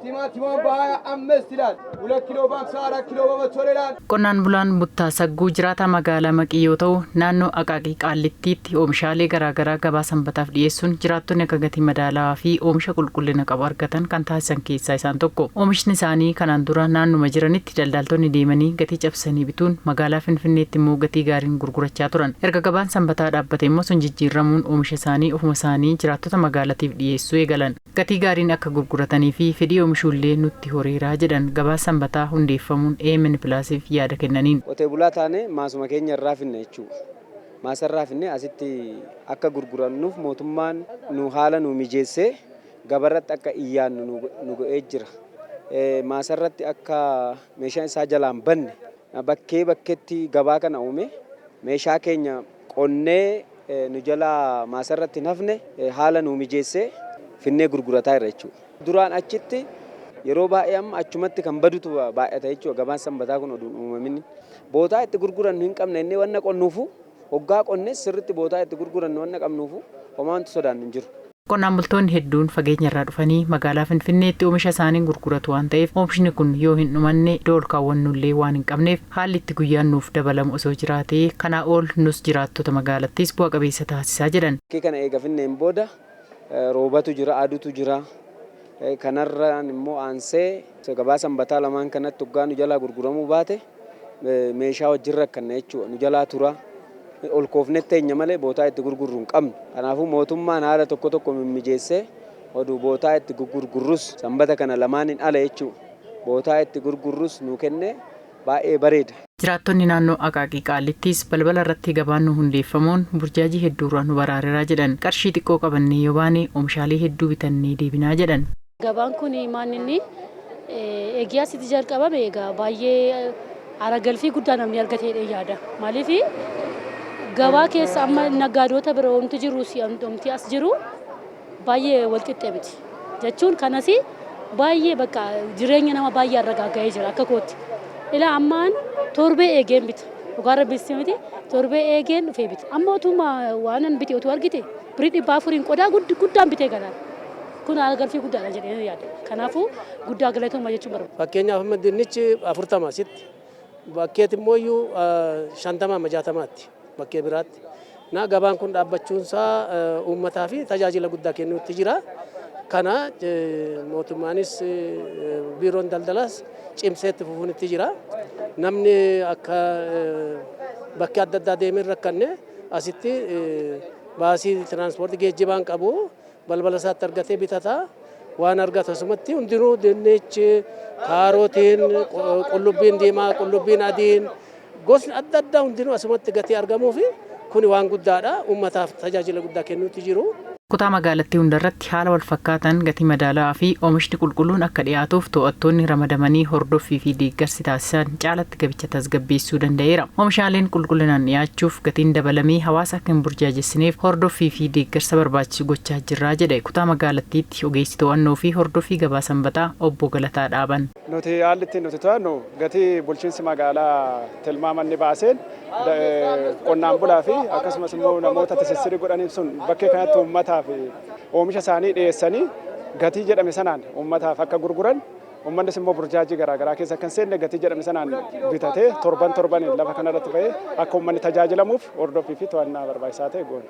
Timaatimaan baay'ee ammas ilaal. 2 kiiloo baamsaa 4 kiiloo baamatolee ilaal. Qonnaan bulaan Buttaa Sagguu jiraataa magaalaa Maqii yoo ta'u naannoo Aqaaqii Qaallittiitti oomishaalee garaagaraa gabaa sanbataaf dhiyeessuun jiraattonni akka gatii madaalawaa fi oomisha qulqullina qabu argatan kan taasisan keessaa isaan tokko. Oomishni isaanii kanaan dura naannuma jiranitti daldaltoonni deemanii gatii cabsanii bituun magaalaa Finfinneetti immoo gatii gaariin gurgurachaa turan. Erga gabaan sanbataa dhaabbate immoo sun jijjiiramuun oomisha isaanii ofuma isaanii jiraattota magaalatiif dhiyeessuu eegalan. Gatii gaariin akka gurguratanii fi fedhii oomishuullee nutti horeeraa jedhan gabaa sanbataa hundeeffamuun AMN Pilaasiif yaada kennaniin. Qotee bulaa taane maasuma keenya irraa finne jechuudha. Maasa irraa finne asitti akka gurgurannuuf mootummaan nu haala nu mijeessee gabarratti akka iyyaannu nu go'ee jira. Maasa irratti akka meeshaan isaa jalaan banne bakkee bakkeetti gabaa kana uume meeshaa keenya qonnee nu jalaa maasa irratti hafne haala nu mijeessee finnee gurgurataa irra jechuudha. Duraan achitti yeroo baay'ee amma achumatti kan badutu baay'ata jechuudha. Gabaan sanbataa kun oduun uumamin bootaa itti gurgurannu hin qabne inni wanna qonnuufu hoggaa qonnes sirriitti bootaa itti gurgurannu wanna qabnuufu homaantu sodaannu hin jiru. Qonnaan bultoonni hedduun fageenya irraa dhufanii magaalaa Finfinneetti oomisha isaanii gurguratu waan ta'eef oomishni kun yoo hin dhumanne iddoo ol kaawwannullee waan hin qabneef haalli itti guyyaan nuuf dabalamu osoo jiraatee kanaa ol nus jiraattota magaalattis bu'a qabeessa taasisaa jedhan. Kana eega Finneen booda roobatu jira, aduutu jira. Kanarraan immoo aansee gabaa sanbataa lamaan kanatti hoggaa nu jalaa gurguramuu baate meeshaa wajjin rakkanna jechuudha. Nu jalaa tura. Ol koofne teenya malee bootaa itti gurgurru hin qabnu. Kanaafuu mootummaan haala tokko tokko mimmijeessee oduu bootaa itti gurgurrus sanbata kana lamaaniin ala jechuudha. Bootaa itti gurgurrus nu kenne baay'ee bareeda. Jiraattonni naannoo Aqaaqii Qaallittis balbala irratti gabaan nu hundeeffamuun burjaajii hedduurraa nu baraareraa jedhan. Qarshii xiqqoo qabannee yoo baane oomishaalee hedduu bitannee deebinaa jedhan. Gabaan kun maalinni eegiyaa sitti jalqabame egaa baay'ee aragalfii guddaa namni argatee yaada. Maaliif gabaa keessa amma nagaadoota bira oomti jiru si'amti as jiru baay'ee walqixxee miti. Jechuun kanas baay'ee bakka jireenya nama baay'ee arragaaga'ee jira akka kootti. Ilaa ammaan torbee eegeen bita. Dhugaarra bisii miti torbee eegeen dhufee bita. Amma otuma waanan bite otuu argite birii 400 qodaa guddaan bitee galaan. Kun aragalfii guddaadha jedhee yaada. Kanaafuu guddaa galatooma jechuun barbaada. Fakkeenyaaf amma dinnichi 40 asitti bakkeetti immoo 50-60tti. Bakkee biraatti. Gabaan kun dhaabbachuunsaa uummataa fi tajaajila guddaa kennuutti jira. Kana mootummaanis biiroon daldalaas cimseetti fufuunitti jira. Namni akka bakkee adda addaa deemee rakkanne asitti baasii tiraanspoortii geejjibaan qabu balbala isaatti argatee bitataa waan argatu asumatti hundinuu dinnichi, kaarootiin, qullubbiin diimaa, qullubbiin adiin gosni adda addaa hundinuu asumatti gatii argamuu fi kun waan guddaadha. Uummataaf tajaajila guddaa kennuutti jiru. Kutaa magaalattii hundarratti haala wal fakkaatan gatii madaalawaa fi oomishni qulqulluun akka dhiyaatuuf to'attoonni ramadamanii hordoffii fi deeggarsi taasisan caalatti gabicha tasgabbeessuu danda'eera. Oomishaaleen qulqullinaan dhiyaachuuf gatiin dabalamee hawaasa akka hin burjaajessineef hordoffii fi deeggarsa barbaachisu gochaa jirraa jedhe kutaa magaalattiitti ogeessi to'annoo fi hordoffii gabaa sanbataa obbo Galataa Dhaaban. Nuti haalli ittiin nuti to'annu gatii bulchiinsi magaalaa tilmaamanni baaseen qonnaan bulaa fi akkasumas immoo namoota tisissirii godhaniif sun bakkee kanatti uummataa oomisha isaanii dhiyeessanii gatii jedhame sanaan uummataaf akka gurguran uummannis immoo burjaajii garaagaraa keessa kan seenne gatii jedhame sanaan bitatee torban lafa kanarratti ba'ee akka uummanni tajaajilamuuf hordoffii fi to'annaa barbaachisaa ta'e goona.